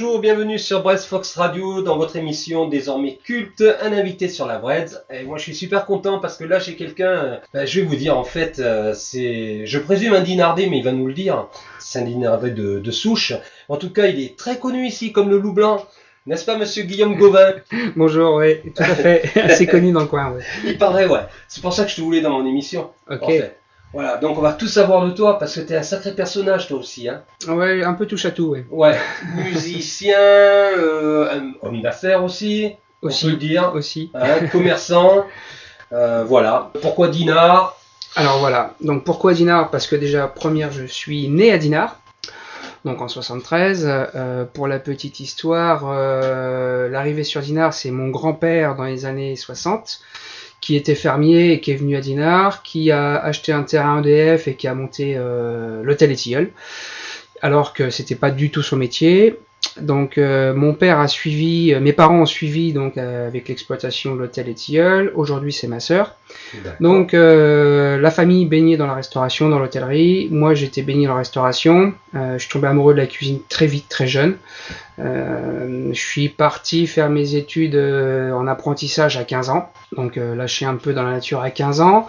Bonjour, bienvenue sur Brest Fox Radio dans votre émission désormais culte, un invité sur la Brest. Et moi je suis super content parce que là j'ai quelqu'un, je vais vous dire en fait, c'est, je présume un dinardé mais il va nous le dire, c'est un dinardé de souche. En tout cas il est très connu ici comme le loup blanc, n'est-ce pas monsieur Guillaume Gauvin? Bonjour, oui, tout à fait, assez connu dans le coin. Ouais. Il paraît, ouais, c'est pour ça que je te voulais dans mon émission. Ok. En fait. Voilà, donc on va tout savoir de toi parce que t'es un sacré personnage toi aussi, hein. Ouais, un peu touche à tout, ouais. Ouais, musicien, homme d'affaires aussi, on peut le dire, aussi. Hein, commerçant, voilà. Pourquoi Dinard? Alors voilà, donc pourquoi Dinard? Parce que déjà, première, je suis né à Dinard, donc en 73. Pour la petite histoire, l'arrivée sur Dinard, c'est mon grand-père dans les années 60, qui était fermier et qui est venu à Dinard, qui a acheté un terrain EDF et qui a monté l'hôtel Les Tilleuls, alors que c'était pas du tout son métier. Donc mon père a suivi, mes parents ont suivi donc avec l'exploitation de l'hôtel Les Tilleuls. Aujourd'hui c'est ma sœur. Donc la famille baignait dans la restauration, dans l'hôtellerie. Moi j'étais baigné dans la restauration. Je suis tombé amoureux de la cuisine très vite, très jeune. Je suis parti faire mes études en apprentissage à 15 ans. Donc lâché un peu dans la nature à 15 ans.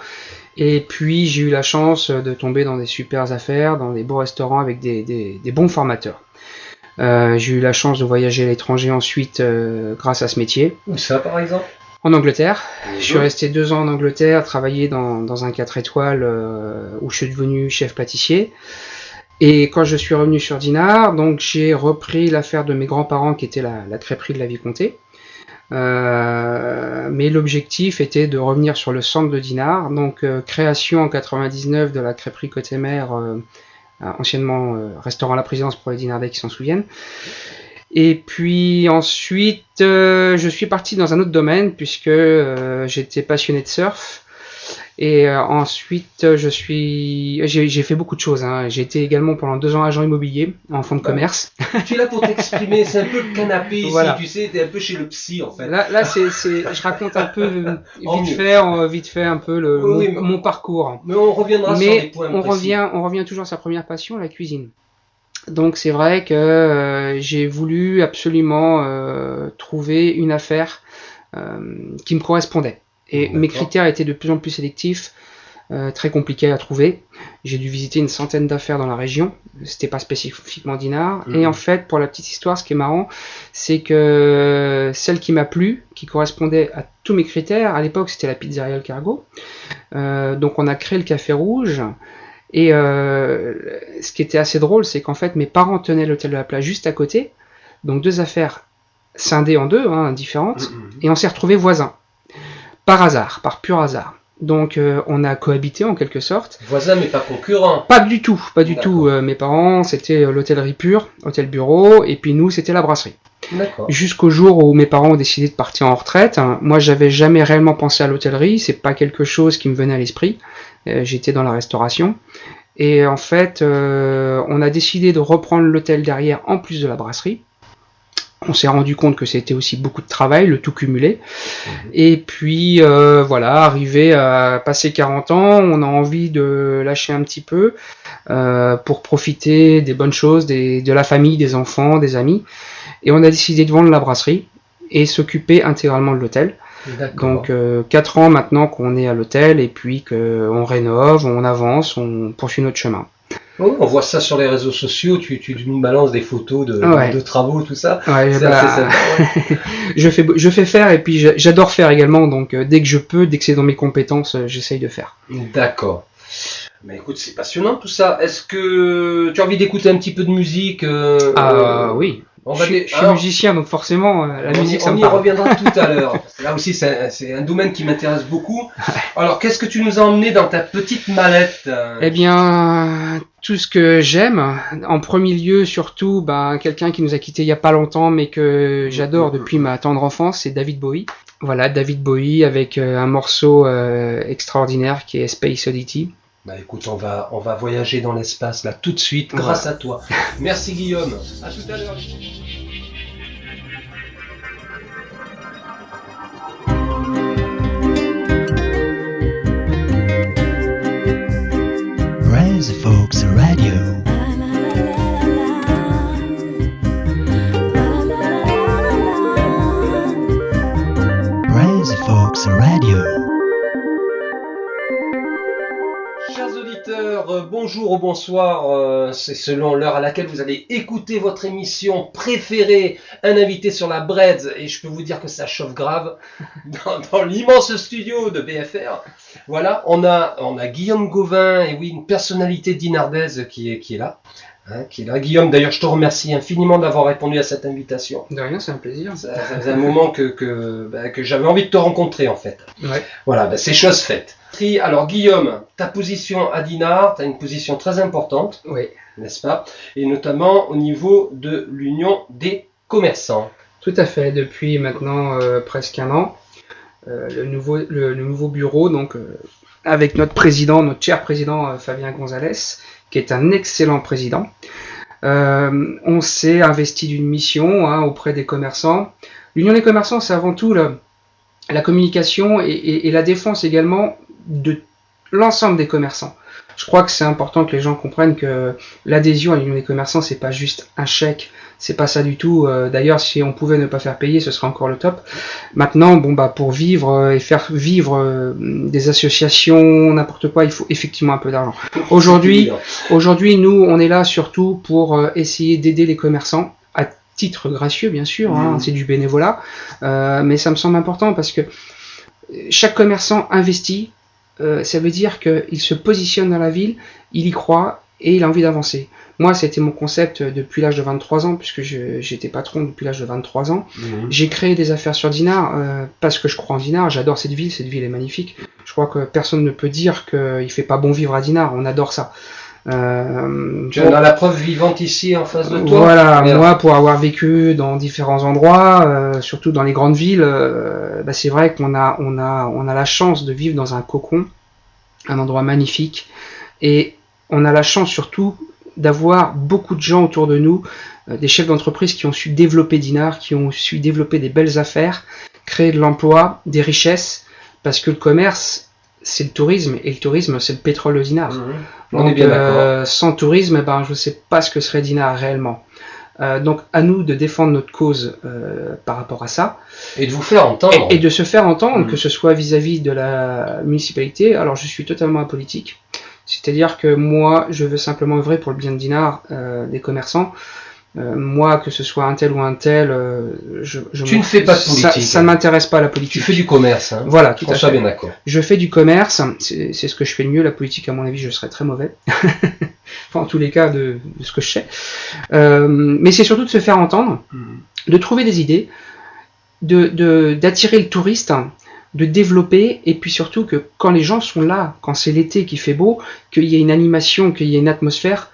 Et puis j'ai eu la chance de tomber dans des super affaires, dans des beaux restaurants avec des bons formateurs. J'ai eu la chance de voyager à l'étranger ensuite grâce à ce métier. Où ça par exemple? En Angleterre. Je suis resté 2 ans en Angleterre, travailler dans un 4 étoiles où je suis devenu chef pâtissier. Et quand je suis revenu sur Dinard, donc j'ai repris l'affaire de mes grands-parents qui était la crêperie de la Vicomté. Mais l'objectif était de revenir sur le centre de Dinard, donc création en 99 de la crêperie Côté Mer, anciennement restaurant La Présidence pour les Dinardais qui s'en souviennent. Et puis ensuite, je suis parti dans un autre domaine puisque j'étais passionné de surf. Et ensuite, j'ai fait beaucoup de choses. Hein. J'ai été également pendant 2 ans agent immobilier en fonds de commerce. Tu es là pour t'exprimer, c'est un peu le canapé ici, voilà. Tu sais, t'es un peu chez le psy en fait. Là je raconte un peu vite fait un peu mon parcours. Mais on reviendra sur les points précis. On revient toujours à sa première passion, la cuisine. Donc c'est vrai que j'ai voulu absolument trouver une affaire qui me correspondait. Et mes critères étaient de plus en plus sélectifs, très compliqués à trouver. J'ai dû visiter une centaine d'affaires dans la région, c'était pas spécifiquement Dinard. Et en fait, pour la petite histoire, ce qui est marrant, c'est que celle qui m'a plu, qui correspondait à tous mes critères, à l'époque c'était la pizzeria Le Cargo. Donc on a créé le Café Rouge. Et ce qui était assez drôle, c'est qu'en fait mes parents tenaient l'hôtel de la Plage juste à côté, donc 2 affaires scindées en 2, hein, différentes, et on s'est retrouvés voisins. Par hasard, par pur hasard. Donc on a cohabité en quelque sorte. Voisins mais pas concurrents. Pas du tout. Mes parents c'était l'hôtellerie pure, hôtel bureau, et puis nous c'était la brasserie. D'accord. Jusqu'au jour où mes parents ont décidé de partir en retraite. Moi j'avais jamais réellement pensé à l'hôtellerie, c'est pas quelque chose qui me venait à l'esprit. J'étais dans la restauration. Et en fait on a décidé de reprendre l'hôtel derrière en plus de la brasserie. On s'est rendu compte que c'était aussi beaucoup de travail, le tout cumulé. Et puis voilà, arrivé à passer 40 ans, on a envie de lâcher un petit peu pour profiter des bonnes choses, de la famille, des enfants, des amis. Et on a décidé de vendre la brasserie et s'occuper intégralement de l'hôtel. D'accord. Donc 4 ans maintenant qu'on est à l'hôtel et puis qu'on rénove, on avance, on poursuit notre chemin. Oh, on voit ça sur les réseaux sociaux, tu nous balances des photos de travaux, tout ça. Ouais, c'est assez sympa, ouais. je fais faire et puis j'adore faire également, donc dès que je peux, dès que c'est dans mes compétences, j'essaye de faire. D'accord. Mais écoute, c'est passionnant tout ça. Est-ce que tu as envie d'écouter un petit peu de musique Oui. Je suis musicien, donc forcément, la musique, ça me parle. On y parle. reviendra tout à l'heure. Là aussi, c'est un domaine qui m'intéresse beaucoup. Alors, qu'est-ce que tu nous as emmené dans ta petite mallette? Eh bien, tout ce que j'aime. En premier lieu, surtout, quelqu'un qui nous a quittés il y a pas longtemps, mais que j'adore depuis ma tendre enfance, c'est David Bowie. Voilà, David Bowie avec un morceau extraordinaire qui est Space Oddity. Bah écoute, on va voyager dans l'espace là tout de suite grâce à toi. Merci Guillaume. À tout à l'heure. Brest Fox Radio. bonjour ou bonsoir, c'est selon l'heure à laquelle vous allez écouter votre émission préférée, un invité sur la Breads, et je peux vous dire que ça chauffe grave dans l'immense studio de BFR. Voilà, on a Guillaume Gauvin, et oui, une personnalité dinardaise qui est là. Qui est là. Guillaume, d'ailleurs, je te remercie infiniment d'avoir répondu à cette invitation. De rien, c'est un plaisir. Ça faisait un moment que j'avais envie de te rencontrer, en fait. Ouais. Voilà, c'est chose faite. Alors, Guillaume, ta position à Dinard, tu as une position très importante, Oui. n'est-ce pas? Et notamment au niveau de l'Union des commerçants. Tout à fait, depuis maintenant presque un an. Le nouveau bureau, donc avec notre cher président Fabien Gonzalez, qui est un excellent président. On s'est investi d'une mission auprès des commerçants. L'Union des commerçants, c'est avant tout la communication et la défense également de l'ensemble des commerçants. Je crois que c'est important que les gens comprennent que l'adhésion à l'Union des commerçants, c'est pas juste un chèque, c'est pas ça du tout. D'ailleurs, si on pouvait ne pas faire payer, ce serait encore le top. Maintenant, pour vivre et faire vivre des associations, n'importe quoi, il faut effectivement un peu d'argent. Aujourd'hui, nous, on est là surtout pour essayer d'aider les commerçants à titre gracieux, bien sûr. C'est du bénévolat, mais ça me semble important parce que chaque commerçant investit. Ça veut dire qu'il se positionne dans la ville, il y croit et il a envie d'avancer. Moi, c'était mon concept depuis l'âge de 23 ans, puisque j'étais patron depuis l'âge de 23 ans. J'ai créé des affaires sur Dinard parce que je crois en Dinard, j'adore cette ville est magnifique. Je crois que personne ne peut dire qu'il fait pas bon vivre à Dinard, on adore ça. Tu en as la preuve vivante ici en face de toi. Voilà, moi pour avoir vécu dans différents endroits, surtout dans les grandes villes, c'est vrai qu'on a la chance de vivre dans un cocon, un endroit magnifique, et on a la chance surtout d'avoir beaucoup de gens autour de nous, des chefs d'entreprise qui ont su développer Dinard, qui ont su développer des belles affaires, créer de l'emploi, des richesses, parce que le commerce, c'est le tourisme, et le tourisme, c'est le pétrole de Dinard. On est bien d'accord. Sans tourisme, je ne sais pas ce que serait Dinard réellement. Donc, à nous de défendre notre cause par rapport à ça. Et de vous faire entendre. Et de se faire entendre, que ce soit vis-à-vis de la municipalité. Alors, je suis totalement apolitique. C'est-à-dire que moi, je veux simplement œuvrer pour le bien de Dinard, des commerçants. Moi, que ce soit un tel ou un tel, tu ne fais pas de politique. Ça ne m'interesse pas la politique. Tu fais du commerce. Voilà, tout à fait. Bien d'accord. Je fais du commerce, c'est ce que je fais le mieux. La politique, à mon avis, je serais très mauvais. Enfin, en tous les cas, de ce que je sais. Mais c'est surtout de se faire entendre, de trouver des idées, d'attirer le touriste, de développer, et puis surtout que quand les gens sont là, quand c'est l'été qui fait beau, qu'il y ait une animation, qu'il y ait une atmosphère,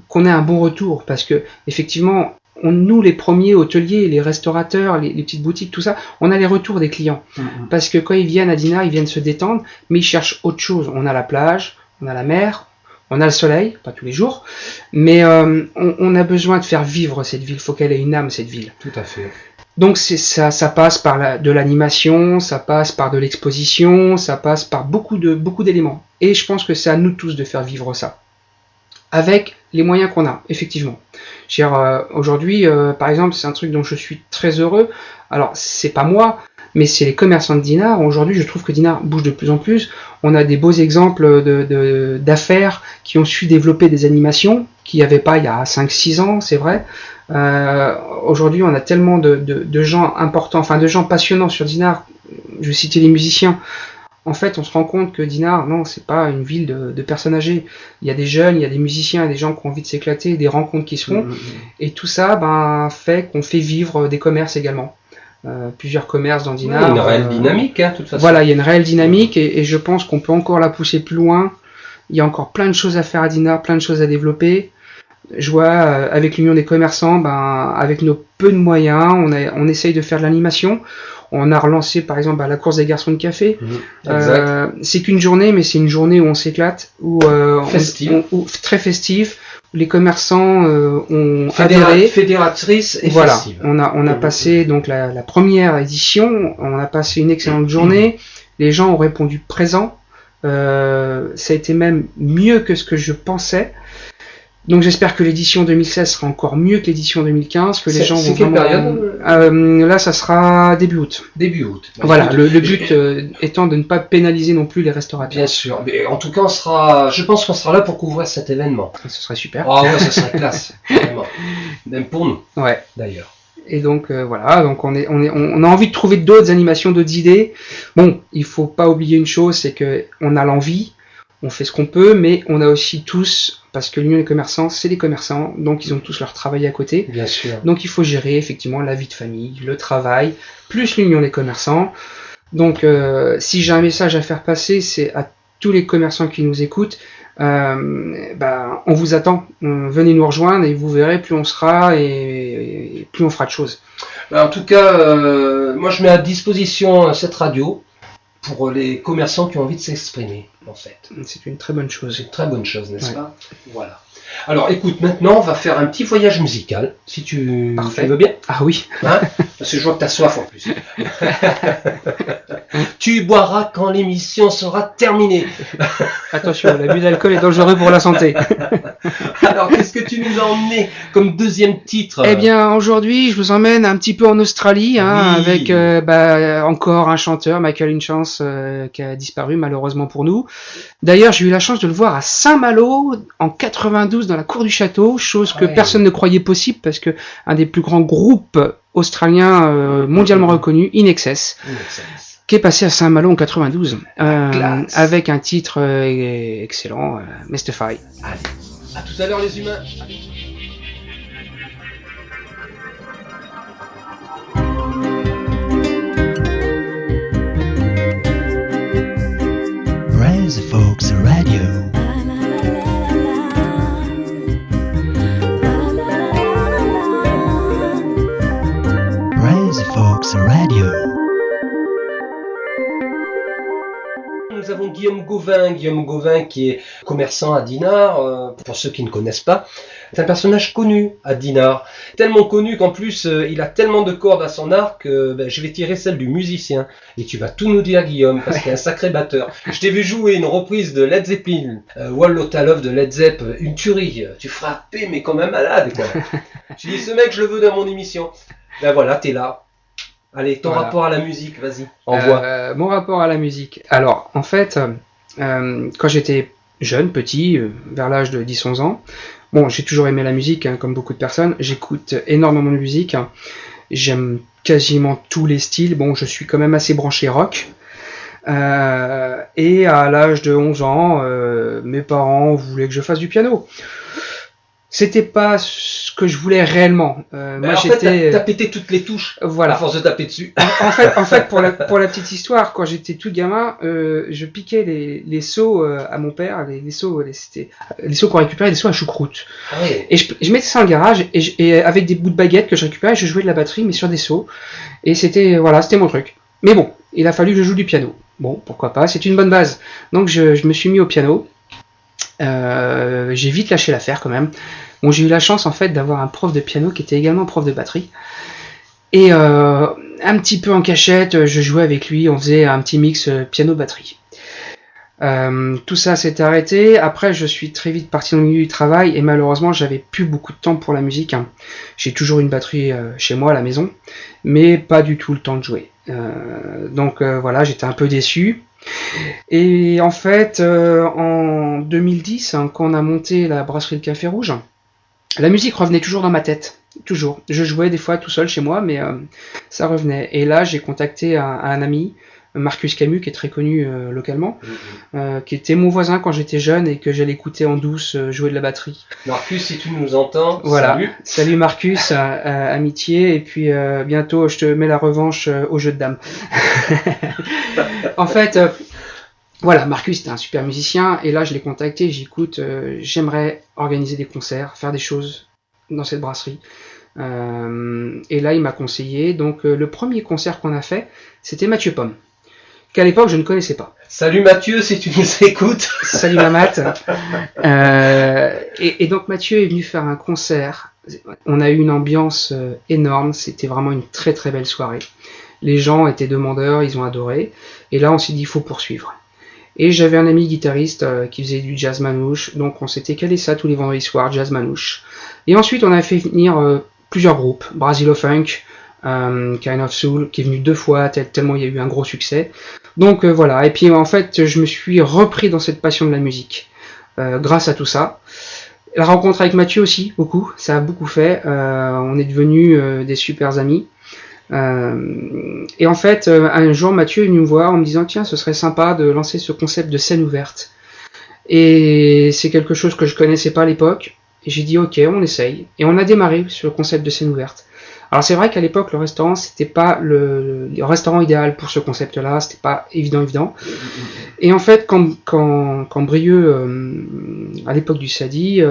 qu'on ait un bon retour, parce que effectivement, nous les premiers hôteliers, les restaurateurs, les petites boutiques, tout ça, on a les retours des clients, parce que quand ils viennent à Dinard, ils viennent se détendre, mais ils cherchent autre chose. On a la plage, on a la mer, on a le soleil, pas tous les jours, mais on a besoin de faire vivre cette ville. Il faut qu'elle ait une âme, cette ville. Tout à fait. Donc ça passe par de l'animation, ça passe par de l'exposition, ça passe par beaucoup d'éléments. Et je pense que c'est à nous tous de faire vivre ça, avec les moyens qu'on a, effectivement. Aujourd'hui, par exemple, c'est un truc dont je suis très heureux. Alors, c'est pas moi, mais c'est les commerçants de Dinard. Aujourd'hui, je trouve que Dinard bouge de plus en plus. On a des beaux exemples d'affaires qui ont su développer des animations qu'il n'y avait pas il y a 5-6 ans, c'est vrai. Aujourd'hui, on a tellement de gens importants, enfin de gens passionnants sur Dinard. Je vais citer les musiciens. En fait, on se rend compte que Dinard, non, c'est pas une ville de personnes âgées. Il y a des jeunes, il y a des musiciens, il y a des gens qui ont envie de s'éclater, des rencontres qui se font. Et tout ça, fait qu'on fait vivre des commerces également. Plusieurs commerces dans Dinard. Il y a une réelle dynamique, de toute façon. Voilà, il y a une réelle dynamique et je pense qu'on peut encore la pousser plus loin. Il y a encore plein de choses à faire à Dinard, plein de choses à développer. Je vois, avec l'Union des commerçants, avec nos peu de moyens, on essaye de faire de l'animation. On a relancé, par exemple, la course des garçons de café. C'est qu'une journée, mais c'est une journée où on s'éclate, très festive. Les commerçants ont adhéré. Fédératrice et voilà. festive. On a passé donc la première édition. On a passé une excellente journée. Les gens ont répondu présent. Ça a été même mieux que ce que je pensais. Donc j'espère que l'édition 2016 sera encore mieux que l'édition 2015, que les gens vont C'est quelle vraiment... période Là, ça sera début août. Début août. Voilà, le but étant de ne pas pénaliser non plus les restaurateurs. Bien sûr. Mais en tout cas, je pense qu'on sera là pour couvrir cet événement. Ce serait super. Ah ouais, ça serait classe. Vraiment. Même pour nous. Ouais. D'ailleurs. Et donc voilà, donc on a envie de trouver d'autres animations, d'autres idées. Bon, il faut pas oublier une chose, c'est que on a l'envie, on fait ce qu'on peut, mais on a aussi tous, parce que l'Union des commerçants, c'est des commerçants, donc ils ont tous leur travail à côté. Bien sûr. Donc il faut gérer effectivement la vie de famille, le travail, plus l'Union des commerçants. Donc si j'ai un message à faire passer, c'est à tous les commerçants qui nous écoutent. On vous attend, venez nous rejoindre et vous verrez, plus on sera et plus on fera de choses. En tout cas, moi je mets à disposition cette radio pour les commerçants qui ont envie de s'exprimer, en fait. C'est une très bonne chose. C'est une très bonne chose, n'est-ce pas? Voilà. Alors écoute, maintenant on va faire un petit voyage musical, si tu veux bien. Ah oui. Hein, parce que je vois que tu as soif en plus. Tu boiras quand l'émission sera terminée. Attention, l'abus d'alcool est dangereux pour la santé. Alors, qu'est-ce que tu nous as emmené comme deuxième titre? Eh bien, aujourd'hui, je vous emmène un petit peu en Australie, Oui. avec encore un chanteur, Michael Inchance, qui a disparu malheureusement pour nous. D'ailleurs, j'ai eu la chance de le voir à Saint-Malo en 92 dans la cour du château, chose que personne ne croyait possible parce que un des plus grands groupes australiens mondialement reconnus, In Excess, qui est passé à Saint-Malo en 92, avec un titre excellent, Mystify. Allez, à tout à l'heure les humains. Res Folks Radio. Res Folks Radio. Nous avons Guillaume Gauvin qui est commerçant à Dinard, pour ceux qui ne connaissent pas. C'est un personnage connu à Dinard, tellement connu qu'en plus il a tellement de cordes à son arc que je vais tirer celle du musicien. Et tu vas tout nous dire Guillaume, parce qu'il est un sacré batteur. Je t'ai vu jouer une reprise de Led Zeppelin, Wall Lotta Love de Led Zepp, une tuerie. Tu frappais mais comme un malade quoi. Je dis ce mec je le veux dans mon émission. Ben voilà, t'es là. Allez, ton rapport à la musique, vas-y, envoie. Mon rapport à la musique. Alors, en fait, quand j'étais jeune, petit, vers l'âge de 10-11 ans, bon, j'ai toujours aimé la musique, comme beaucoup de personnes. J'écoute énormément de musique. J'aime quasiment tous les styles. Bon, je suis quand même assez branché rock. Et à l'âge de 11 ans, mes parents voulaient que je fasse du piano. C'était pas ce que je voulais réellement. Moi, j'étais. T'as pété toutes les touches. Voilà. À force de taper dessus. En fait, pour la petite histoire, quand j'étais tout gamin, je piquais les seaux à mon père, les seaux qu'on récupérait, les seaux à choucroute. Ah ouais. Et je mettais ça en garage et avec des bouts de baguettes que je récupérais, je jouais de la batterie mais sur des seaux. Et c'était mon truc. Mais bon, il a fallu que je joue du piano. Bon, pourquoi pas, c'est une bonne base. Donc je me suis mis au piano. J'ai vite lâché l'affaire quand même. Bon, j'ai eu la chance en fait d'avoir un prof de piano qui était également prof de batterie. Et un petit peu en cachette, je jouais avec lui, on faisait un petit mix piano-batterie. Tout ça s'est arrêté. Après, je suis très vite parti dans le milieu du travail et malheureusement, j'avais plus beaucoup de temps pour la musique. J'ai toujours une batterie chez moi à la maison, mais pas du tout le temps de jouer. Donc voilà, j'étais un peu déçu. Et en fait, en 2010, quand on a monté la brasserie Le Café Rouge, la musique revenait toujours dans ma tête. Toujours. Je jouais des fois tout seul chez moi, mais ça revenait. Et là, j'ai contacté un ami, Marcus Camus, qui est très connu localement, qui était mon voisin quand j'étais jeune et que j'allais écouter en douce jouer de la batterie. Marcus, si tu nous entends, voilà. Salut Marcus, amitié, et puis bientôt je te mets la revanche au jeu de dames. En fait, voilà, Marcus était un super musicien, et là je l'ai contacté, j'écoute, j'aimerais organiser des concerts, faire des choses dans cette brasserie. Et là il m'a conseillé, donc le premier concert qu'on a fait, c'était Mathieu Pomme, qu'à l'époque je ne connaissais pas. Salut Mathieu, si tu nous écoutes. Salut Mamat. Et donc Mathieu est venu faire un concert. On a eu une ambiance énorme. C'était vraiment une très très belle soirée. Les gens étaient demandeurs, ils ont adoré. Et là on s'est dit il faut poursuivre. Et j'avais un ami guitariste qui faisait du jazz manouche, donc on s'était calé ça tous les vendredis soirs, jazz manouche. Et ensuite on a fait venir plusieurs groupes, Brasilofunk, Kind of Soul, qui est venu 2 fois, tellement il y a eu un gros succès. Donc voilà, et puis en fait je me suis repris dans cette passion de la musique, grâce à tout ça. La rencontre avec Mathieu aussi, beaucoup, ça a beaucoup fait, on est devenus des super amis. Et en fait, un jour Mathieu est venu me voir en me disant tiens, ce serait sympa de lancer ce concept de scène ouverte. Et c'est quelque chose que je connaissais pas à l'époque, et j'ai dit ok, on essaye. Et on a démarré sur le concept de scène ouverte. Alors c'est vrai qu'à l'époque le restaurant c'était pas le restaurant idéal pour ce concept-là, c'était pas évident. Et en fait quand Brieux à l'époque du Sadi,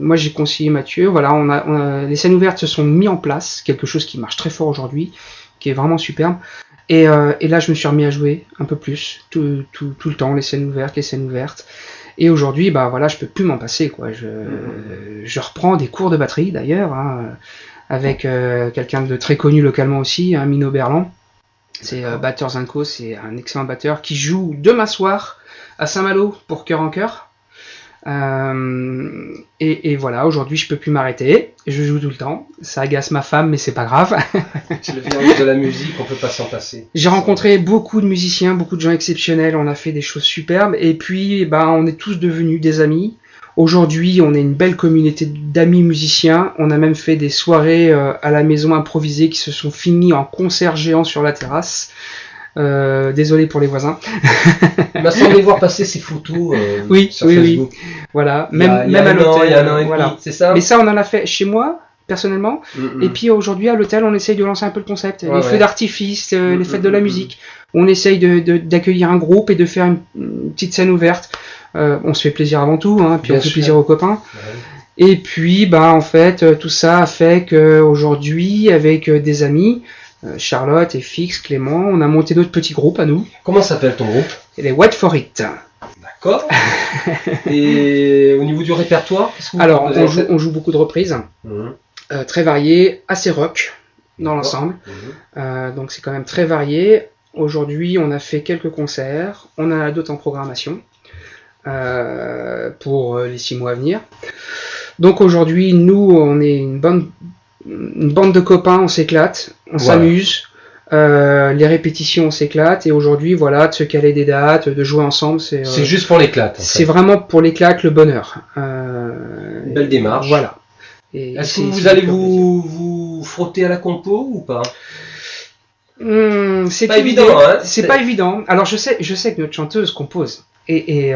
moi j'ai conseillé Mathieu, voilà, les scènes ouvertes se sont mis en place, quelque chose qui marche très fort aujourd'hui, qui est vraiment superbe. Et là je me suis remis à jouer un peu plus tout le temps les scènes ouvertes. Et aujourd'hui bah voilà, je peux plus m'en passer quoi. Je reprends des cours de batterie d'ailleurs. Avec quelqu'un de très connu localement aussi, Mino Berland. C'est batteur Zinco, c'est un excellent batteur qui joue demain soir à Saint-Malo pour Cœur en Cœur. Et voilà, aujourd'hui je peux plus m'arrêter, je joue tout le temps, ça agace ma femme mais c'est pas grave. C'est le virus de la musique, on peut pas s'en passer. J'ai rencontré beaucoup de musiciens, beaucoup de gens exceptionnels, on a fait des choses superbes et puis on est tous devenus des amis. Aujourd'hui, on est une belle communauté d'amis musiciens. On a même fait des soirées à la maison improvisées qui se sont finies en concert géant sur la terrasse. Désolé pour les voisins. Il m'a semblé voir passer ces photos sur Facebook. Oui. Voilà, même à l'hôtel. Il y a un an et demi, c'est ça. Mais ça, on en a fait chez moi, personnellement. Et puis aujourd'hui, à l'hôtel, on essaye de lancer un peu le concept. Les feux d'artifice, les fêtes de la musique. On essaye d'accueillir un groupe et de faire une petite scène ouverte. On se fait plaisir avant tout, puis on fait plaisir aux copains. Ouais. Et puis, en fait, tout ça a fait qu'aujourd'hui, avec des amis, Charlotte et Fix, Clément, on a monté notre petit groupe à nous. Comment s'appelle ton groupe? Les Wait For It. D'accord. Et au niveau du répertoire, qu'est-ce que vous Alors, on joue beaucoup de reprises, très variées, assez rock dans l'ensemble. Donc c'est quand même très varié. Aujourd'hui, on a fait quelques concerts, on en a d'autres en programmation. Pour les 6 mois à venir. Donc aujourd'hui, nous, on est une bande de copains, on s'éclate, on s'amuse. Les répétitions, on s'éclate. Et aujourd'hui, voilà, de se caler des dates, de jouer ensemble, c'est juste pour l'éclate. C'est vraiment pour l'éclate, le bonheur. Belle démarche. Voilà. Est-ce que vous allez vous frotter à la compo ou pas? C'est pas évident, hein. C'est pas évident. Alors je sais que notre chanteuse compose. Et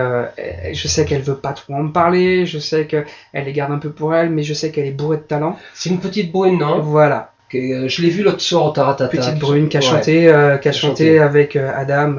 je sais qu'elle veut pas trop en parler, je sais qu'elle les garde un peu pour elle, mais je sais qu'elle est bourrée de talent. C'est une petite brune, non? Voilà. Je l'ai vue l'autre soir au Taratata. Petite brune qui a chanté, avec Adam.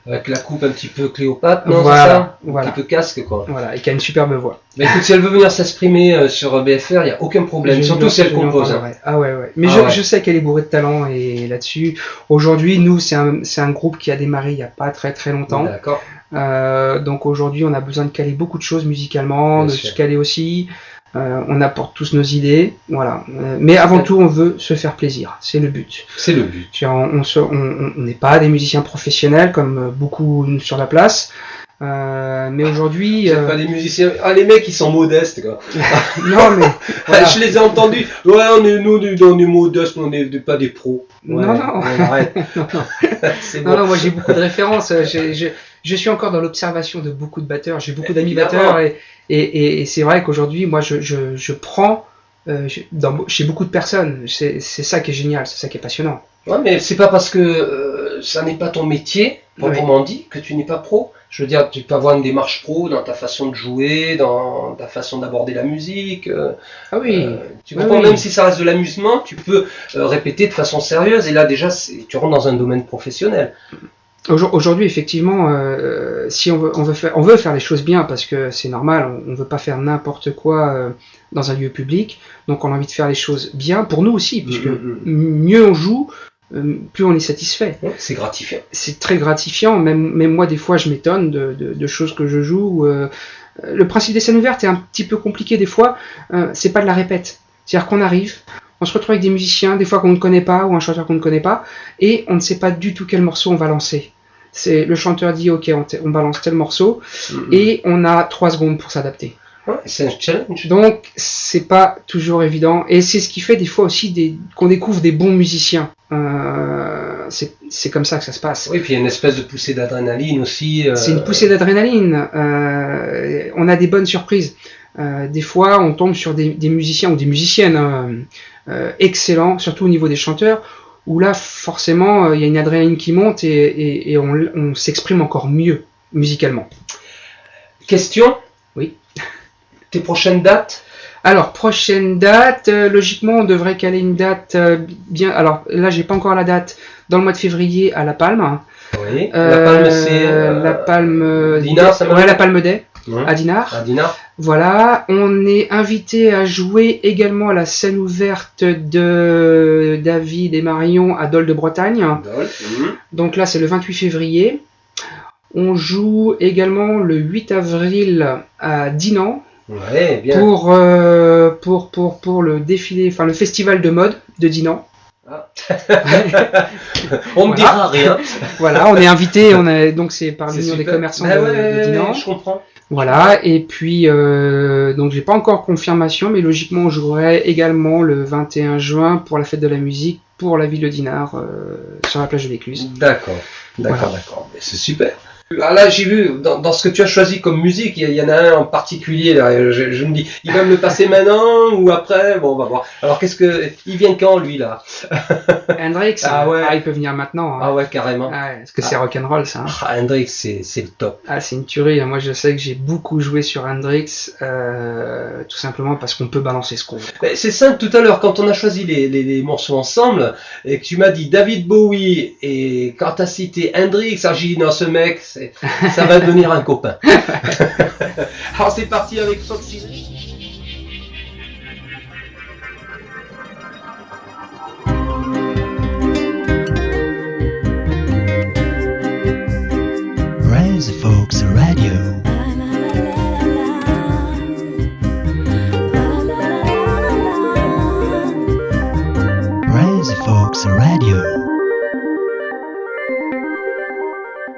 Avec la coupe un petit peu Cléopâtre, non? Voilà, c'est ça? voilà. Un petit peu casque, quoi. Voilà, et qui a une superbe voix. Mais écoute, si elle veut venir s'exprimer sur BFR, il n'y a aucun problème, surtout si elle compose. Hein. Ah ouais. Mais je sais qu'elle est bourrée de talent, et là-dessus, aujourd'hui, nous, c'est un groupe qui a démarré il n'y a pas très très longtemps. D'accord. Donc aujourd'hui, on a besoin de caler beaucoup de choses musicalement, Bien de sûr. se caler aussi. On apporte tous nos idées, voilà. Mais avant tout, on veut se faire plaisir. C'est le but. C'est le but. On n'est pas des musiciens professionnels comme beaucoup sur la place. Mais aujourd'hui, C'est pas des musiciens. Ah, les mecs, ils sont modestes, quoi. non mais voilà. Je les ai entendus. Ouais, on est modestes, mais on n'est pas des pros. Ouais, non. On arrête. C'est bon. Non, moi j'ai beaucoup de références. Je suis encore dans l'observation de beaucoup de batteurs. J'ai beaucoup d'amis Évidemment. batteurs et c'est vrai qu'aujourd'hui, moi, je prends chez beaucoup de personnes. C'est ça qui est génial, c'est ça qui est passionnant. Ouais, mais c'est pas parce que ça n'est pas ton métier, proprement dit, que tu n'es pas pro. Je veux dire, tu peux avoir une démarche pro dans ta façon de jouer, dans ta façon d'aborder la musique. Ah oui. Tu comprends, même si ça reste de l'amusement, tu peux répéter de façon sérieuse. Et là, déjà, tu rentres dans un domaine professionnel. Aujourd'hui, effectivement, si on veut faire les choses bien, parce que c'est normal, on veut pas faire n'importe quoi dans un lieu public. Donc, on a envie de faire les choses bien pour nous aussi, puisque mieux on joue, plus on est satisfait. C'est gratifiant. C'est très gratifiant. Même moi, des fois, je m'étonne de choses que je joue. Le principe des scènes ouvertes est un petit peu compliqué des fois. C'est pas de la répète. C'est-à-dire qu'on arrive, on se retrouve avec des musiciens, des fois qu'on ne connaît pas, ou un chanteur qu'on ne connaît pas, et on ne sait pas du tout quel morceau on va lancer. C'est le chanteur dit ok, on balance tel morceau et on a 3 secondes pour s'adapter. Ouais, c'est un challenge. Donc c'est pas toujours évident et c'est ce qui fait des fois aussi qu'on découvre des bons musiciens. C'est comme ça que ça se passe. Oui, puis il y a une espèce de poussée d'adrénaline aussi. C'est une poussée d'adrénaline. On a des bonnes surprises. Des fois, on tombe sur des musiciens ou des musiciennes excellents, surtout au niveau des chanteurs, où là, forcément, il y a une adrénaline qui monte et on s'exprime encore mieux musicalement. Question ? Oui. Tes prochaines dates ? Alors, prochaine date, logiquement, on devrait caler une date bien. Alors là, j'ai pas encore la date. Dans le mois de février, à La Palme. Oui. La Palme, c'est. La Palme. Dinard, ça ouais, la Palme d'Aix. À Dinard. À Dinard. Voilà, on est invité à jouer également à la scène ouverte de David et Marion à Dole de Bretagne. Donc là, c'est le 28 février. On joue également le 8 avril à Dinan. Ouais, bien. Pour le défilé, enfin le festival de mode de Dinan. Ah. On me dira rien. Voilà, on est invité, donc c'est par l'Union des commerçants de Dinan. Je comprends. Voilà, et puis donc j'ai pas encore confirmation, mais logiquement on jouerait également le 21 juin pour la fête de la musique pour la ville de Dinard sur la plage de l'Écluse. D'accord. Mais c'est super. Là, j'ai vu, dans ce que tu as choisi comme musique, il y en a un en particulier, là, je me dis, il va me le passer maintenant ou après? Bon, on va voir. Alors, il vient quand, lui, là? Hendrix, il peut venir maintenant. Hein. Ah ouais, carrément. Ouais, parce que c'est rock'n'roll, ça. Hein. Hendrix, c'est le top. Ah, c'est une tuerie. Moi, je sais que j'ai beaucoup joué sur Hendrix, tout simplement parce qu'on peut balancer ce qu'on veut. C'est simple, tout à l'heure, quand on a choisi les morceaux ensemble, et que tu m'as dit David Bowie, et quand tu as cité Hendrix, j'ai dit, non, ce mec, ça va devenir un copain. Alors c'est parti avec Foxy. Rise Folks Radio. Rise Folks Radio.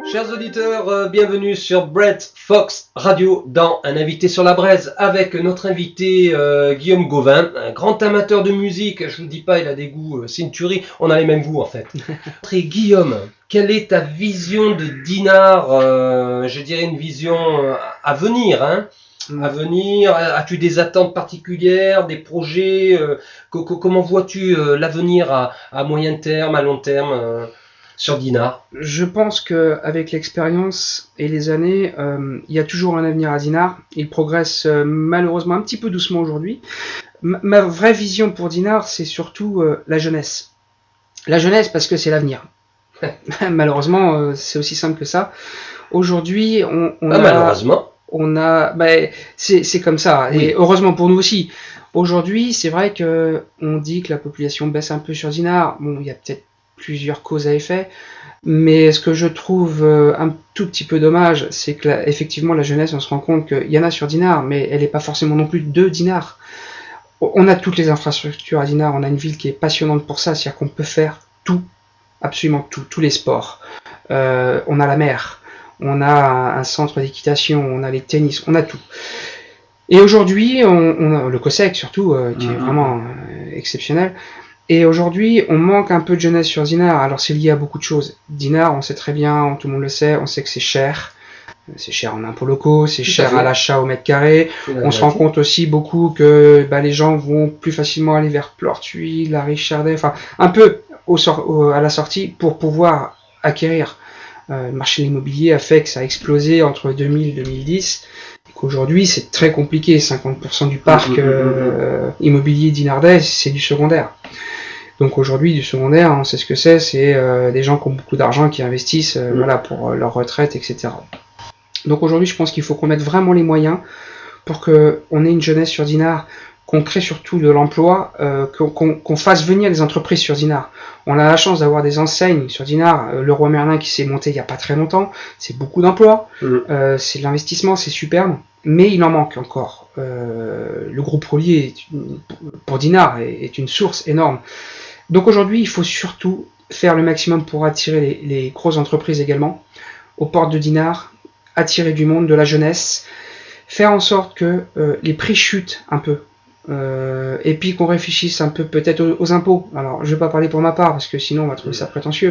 Chers auditeurs, bienvenue sur Brett Fox Radio dans Un invité sur la braise avec notre invité Guillaume Gauvin, un grand amateur de musique. Je vous dis pas, il a des goûts, c'est une tuerie, on a les mêmes goûts en fait. Et Guillaume, quelle est ta vision de Dinard, je dirais une vision à venir, hein? À venir, as-tu des attentes particulières, des projets, comment vois-tu l'avenir à moyen terme, à long terme sur Dinard? Je pense qu'avec l'expérience et les années, il y a toujours un avenir à Dinard. Il progresse malheureusement un petit peu doucement aujourd'hui. Ma vraie vision pour Dinard, c'est surtout la jeunesse. La jeunesse parce que c'est l'avenir. Malheureusement, c'est aussi simple que ça. Aujourd'hui, malheureusement. C'est comme ça. Oui. Et heureusement pour nous aussi. Aujourd'hui, c'est vrai que on dit que la population baisse un peu sur Dinard. Bon, il y a peut-être plusieurs causes à effet, mais ce que je trouve un tout petit peu dommage, c'est que effectivement la jeunesse, on se rend compte qu'il y en a sur Dinard, mais elle n'est pas forcément non plus de Dinard. On a toutes les infrastructures à Dinard, on a une ville qui est passionnante pour ça, c'est-à-dire qu'on peut faire tout, absolument tout, tous les sports. On a la mer, on a un centre d'équitation, on a les tennis, on a tout. Et aujourd'hui, on a le COSEC surtout, qui est vraiment exceptionnel. Et aujourd'hui, on manque un peu de jeunesse sur Dinard. Alors c'est lié à beaucoup de choses. Dinard, on sait très bien, tout le monde le sait, on sait que c'est cher. C'est cher en impôts locaux, c'est cher à l'achat au mètre carré. On se rend compte aussi beaucoup que les gens vont plus facilement aller vers Plortuis, la Richardet, enfin un peu à la sortie pour pouvoir acquérir. Le marché de l'immobilier a fait que ça a explosé entre 2000 et 2010. Et qu'aujourd'hui, c'est très compliqué. 50% du parc immobilier dinardais, c'est du secondaire. Donc aujourd'hui, du secondaire, on sait ce que c'est des gens qui ont beaucoup d'argent, qui investissent pour leur retraite, etc. Donc aujourd'hui, je pense qu'il faut qu'on mette vraiment les moyens pour qu'on ait une jeunesse sur Dinard, qu'on crée surtout de l'emploi, qu'on fasse venir les entreprises sur Dinard. On a la chance d'avoir des enseignes sur Dinard, le Roi Merlin qui s'est monté il n'y a pas très longtemps, c'est beaucoup d'emplois, c'est de l'investissement, c'est superbe, mais il en manque encore. Le groupe Roulier, pour Dinard, est une source énorme. Donc aujourd'hui, il faut surtout faire le maximum pour attirer les grosses entreprises également, aux portes de Dinard, attirer du monde, de la jeunesse, faire en sorte que les prix chutent un peu. Et puis qu'on réfléchisse un peu peut-être aux impôts. Alors je vais pas parler pour ma part parce que sinon on va trouver ça prétentieux,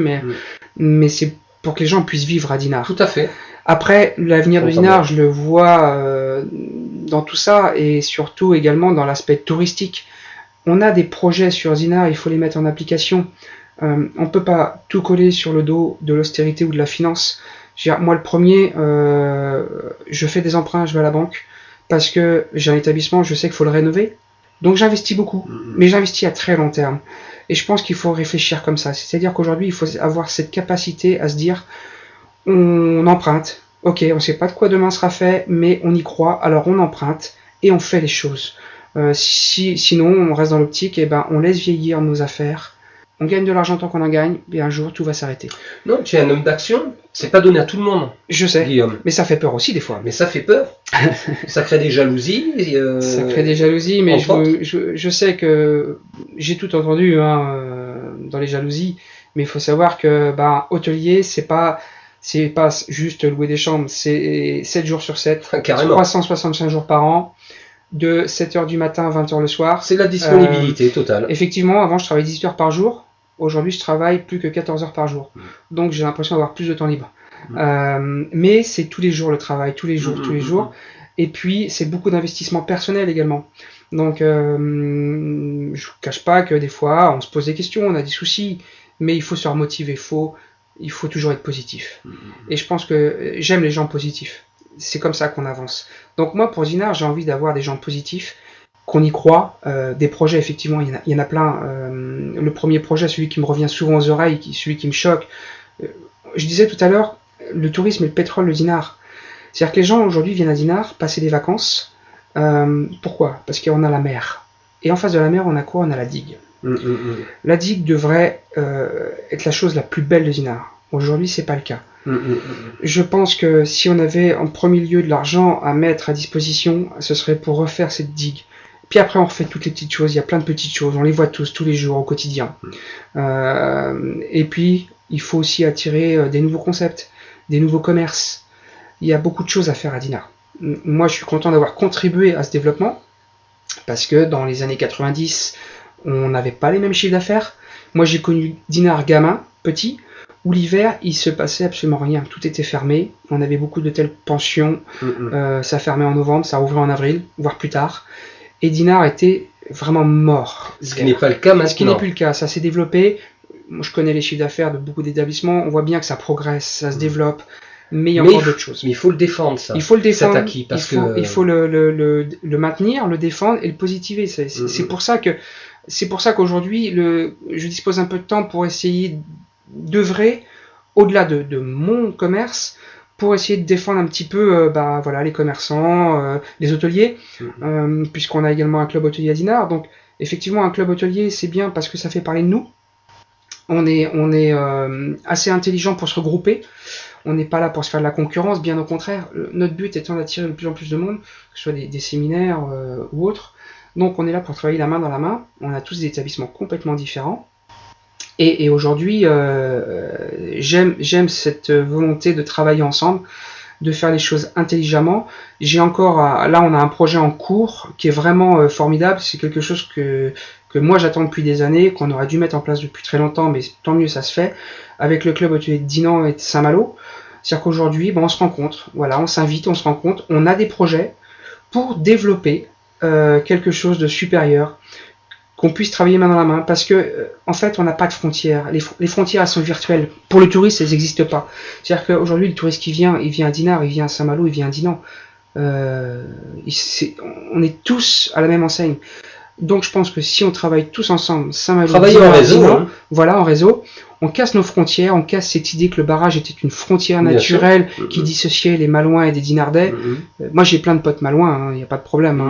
mais c'est pour que les gens puissent vivre à Dinard. Tout à fait. Après, l'avenir de Dinard, je le vois dans tout ça et surtout également dans l'aspect touristique. On a des projets sur Dinard, il faut les mettre en application. On peut pas tout coller sur le dos de l'austérité ou de la finance. Moi le premier, je fais des emprunts, je vais à la banque parce que j'ai un établissement, je sais qu'il faut le rénover. Donc j'investis beaucoup, mais j'investis à très long terme. Et je pense qu'il faut réfléchir comme ça. C'est-à-dire qu'aujourd'hui, il faut avoir cette capacité à se dire, on emprunte, ok, on ne sait pas de quoi demain sera fait, mais on y croit, alors on emprunte et on fait les choses. Sinon, on reste dans l'optique, et on laisse vieillir nos affaires. On gagne de l'argent tant qu'on en gagne, et un jour tout va s'arrêter. Non, tu es un homme d'action, c'est pas donné à tout le monde. Je sais, Guillaume. Mais ça fait peur aussi des fois. Mais ça fait peur. Ça crée des jalousies. Ça crée des jalousies, mais je sais que j'ai tout entendu dans les jalousies, mais il faut savoir que hôtelier, c'est pas juste louer des chambres, c'est 7 jours sur 7, Carrément. 365 jours par an. De 7h du matin à 20h le soir. C'est la disponibilité totale. Effectivement, avant je travaillais 18 heures par jour. Aujourd'hui, je travaille plus que 14 heures par jour. Donc j'ai l'impression d'avoir plus de temps libre. Mais c'est tous les jours le travail, tous les jours. Et puis, c'est beaucoup d'investissement personnel également. Donc, je ne vous cache pas que des fois, on se pose des questions, on a des soucis. Mais il faut se remotiver, il faut toujours être positif. Et je pense que j'aime les gens positifs. C'est comme ça qu'on avance. Donc moi, pour Dinard, j'ai envie d'avoir des gens positifs, qu'on y croit. Des projets, effectivement, il y en a plein. Le premier projet, celui qui me revient souvent aux oreilles, celui qui me choque. Je disais tout à l'heure, le tourisme et le pétrole de Dinard. C'est-à-dire que les gens, aujourd'hui, viennent à Dinard passer des vacances. Pourquoi ? Parce qu'on a la mer. Et en face de la mer, on a quoi ? On a la digue. La digue devrait être la chose la plus belle de Dinard. Aujourd'hui, c'est pas le cas. Je pense que si on avait en premier lieu de l'argent à mettre à disposition, ce serait pour refaire cette digue. Puis après, on refait toutes les petites choses. Il y a plein de petites choses. On les voit tous les jours, au quotidien. Et puis, il faut aussi attirer des nouveaux concepts, des nouveaux commerces. Il y a beaucoup de choses à faire à Dinard. Moi, je suis content d'avoir contribué à ce développement parce que dans les années 90, on n'avait pas les mêmes chiffres d'affaires. Moi, j'ai connu Dinard gamin, petit, où l'hiver, il se passait absolument rien. Tout était fermé. On avait beaucoup d'hôtels pensions. Ça fermait en novembre, ça rouvrait en avril, voire plus tard. Et Dinard était vraiment mort. Ce qui n'est pas le cas maintenant. Ce qui n'est plus le cas. Ça s'est développé. Moi, je connais les chiffres d'affaires de beaucoup d'établissements. On voit bien que ça progresse, ça se développe. Mais il y a encore d'autres choses. Mais il faut le défendre, ça. Il faut le défendre. Cet acquis, il faut le maintenir, le défendre et le positiver. C'est pour ça qu'aujourd'hui, je dispose un peu de temps pour essayer d'œuvrer au-delà de mon commerce pour essayer de défendre un petit peu les commerçants, les hôteliers, puisqu'on a également un club hôtelier à Dinard. Donc effectivement, un club hôtelier, c'est bien parce que ça fait parler de nous. On est assez intelligent pour se regrouper. On n'est pas là pour se faire de la concurrence, bien au contraire. Notre but étant d'attirer de plus en plus de monde, que ce soit des séminaires ou autres. Donc on est là pour travailler la main dans la main. On a tous des établissements complètement différents. Et aujourd'hui, j'aime cette volonté de travailler ensemble, de faire les choses intelligemment. Là, on a un projet en cours qui est vraiment formidable. C'est quelque chose que moi j'attends depuis des années, qu'on aurait dû mettre en place depuis très longtemps, mais tant mieux ça se fait, avec le club hôtelier de Dinan et de Saint-Malo. C'est-à-dire qu'aujourd'hui, on se rencontre, on s'invite, on se rencontre, on a des projets pour développer quelque chose de supérieur, qu'on puisse travailler main dans la main, parce que en fait on n'a pas de frontières. Les frontières elles sont virtuelles. Pour le touriste, elles n'existent pas. C'est-à-dire qu'aujourd'hui le touriste qui vient, il vient à Dinard, il vient à Saint-Malo, il vient à Dinan. On est tous à la même enseigne. Donc je pense que si on travaille tous ensemble, Saint-Malo, travailler en réseau, Dinan, en réseau, on casse nos frontières, on casse cette idée que le barrage était une frontière naturelle qui dissociait les Malouins et des Dinardais. Moi j'ai plein de potes Malouins, il n'y a pas de problème,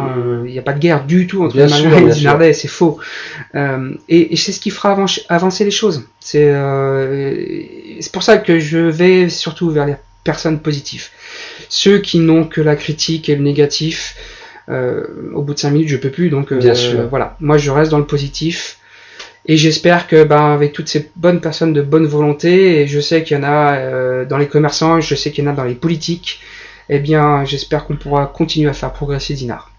il n'y a pas de guerre du tout entre les Malouins et les Dinardais, c'est faux. Et c'est ce qui fera avancer les choses. C'est pour ça que je vais surtout vers les personnes positives. Ceux qui n'ont que la critique et le négatif, au bout de 5 minutes je peux plus, donc voilà. Moi je reste dans le positif. Et j'espère que avec toutes ces bonnes personnes de bonne volonté, et je sais qu'il y en a dans les commerçants, je sais qu'il y en a dans les politiques, eh bien j'espère qu'on pourra continuer à faire progresser Dinard.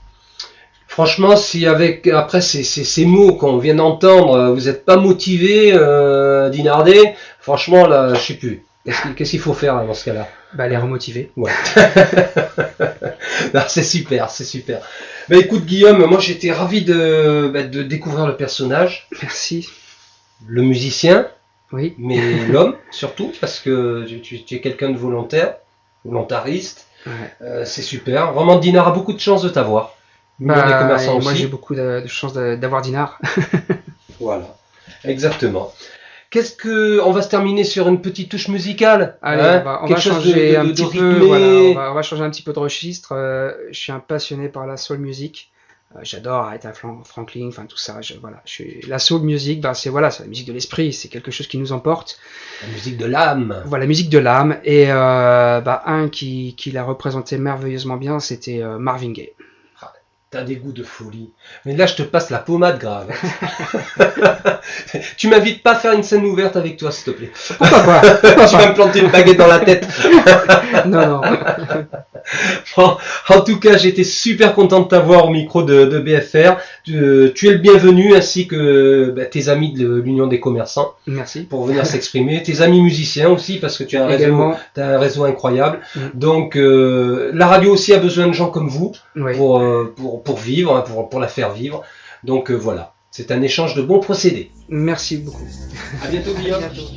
Franchement, si après ces mots qu'on vient d'entendre, vous n'êtes pas motivé, Dinardé, franchement là, je sais plus. Qu'est-ce qu'il faut faire là, dans ce cas-là? Les remotiver. Ouais. Non, c'est super, c'est super. Écoute Guillaume, moi j'étais ravi de découvrir le personnage. Merci. Le musicien, oui. Mais l'homme surtout, parce que tu es quelqu'un de volontariste. Ouais. C'est super. Vraiment, Dinard a beaucoup de chance de t'avoir. Moi j'ai beaucoup de chance d'avoir Dinard. Voilà, exactement. On va se terminer sur une petite touche musicale. Allez, on va changer un petit peu. Voilà, on va changer un petit peu de registre. Je suis un passionné par la soul music. J'adore Aretha Franklin, enfin tout ça. La soul music, c'est la musique de l'esprit. C'est quelque chose qui nous emporte. La musique de l'âme. Voilà, la musique de l'âme. Et un qui l'a représenté merveilleusement bien, c'était Marvin Gaye. T'as des goûts de folie. Mais là, je te passe la pommade grave. Tu m'invites pas à faire une scène ouverte avec toi, s'il te plaît. Pourquoi pas? Tu vas me planter une baguette dans la tête. Non. Bon, en tout cas, j'étais super content de t'avoir au micro de BFR. Tu es le bienvenu, ainsi que tes amis de l'Union des commerçants. Merci. Pour venir s'exprimer. Tes amis musiciens aussi, parce que tu as un réseau incroyable. Donc, la radio aussi a besoin de gens comme vous. Oui. Pour vivre, pour la faire vivre. Donc voilà, c'est un échange de bons procédés. Merci beaucoup. À bientôt Guillaume. À bientôt.